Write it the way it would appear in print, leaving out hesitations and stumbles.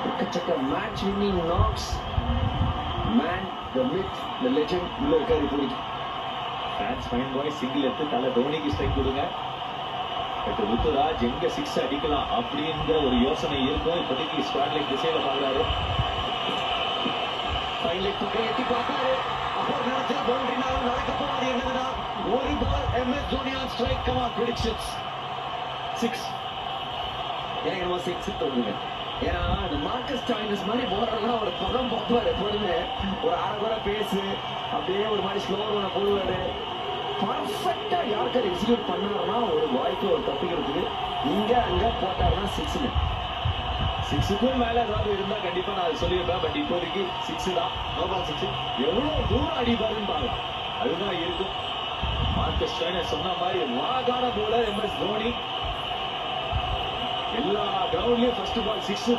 எக்கச்சக்க match winning knocks. Man, த myth, த legend உள்ள இருக்காரு இப்போதைக்கு. ஃபேன்ஸ் ஃபைன் பாய் சிங்கிள் எடுத்து தலை தோனிக்கு ஸ்ட்ரைக் கொடுங்க. பட் ருத்துராஜ் எங்க 6 அடிக்கலாம் அப்படிங்கிற ஒரு யோசனை இருக்கும். இப்போதைக்கு ஸ்குவாட் லைக் திசையில பாக்குறாரு. ஃபைனல் தூக்கி எட்டி பார்த்தாரு. அப்போ நினைச்ச பவுண்டரினாலும் நடக்க போவது என்னதுன்னா ஒரு பால் MS Dhoni on strike. Come on predictions 6. எனக்கு நம்ம 6 தோணுங்க. ஏன்னா அந்த மார்க்கஸ் சாய்னஸ் மாதிரி போடுறதுலாம் ஒரு பதம் பார்ப்பாரு எப்பொழுதுமே. ஒரு அரைகுறை பேசு அப்படியே ஒரு மாதிரி ஸ்லோ ரன்னை போடுவாரு. பர்ஃபெக்டா யாருக்கார் எக்ஸிக்யூட் பண்ணாருன்னா ஒரு வாய்ப்பு ஒரு தப்பிக்கு இருக்குது. இங்க அங்க போட்டாருன்னா 6. 6க்கும் மேல ஏதாவது இருந்தா கண்டிப்பா நான் சொல்லியிருப்பேன். பட் இப்போதைக்கு 6 தான். நோபால் 6. எவ்வளவு தூரம் அடிப்பாருன்னு பாருங்க. அதுதான் இருக்கும். மார்க்கஸ் ஸ்டாய்னஸ் சொன்ன மாதிரி ராகான போலர் MS தோனி. எல்லா கிரவுண்ட்லயும் ஃபர்ஸ்ட் பால் 6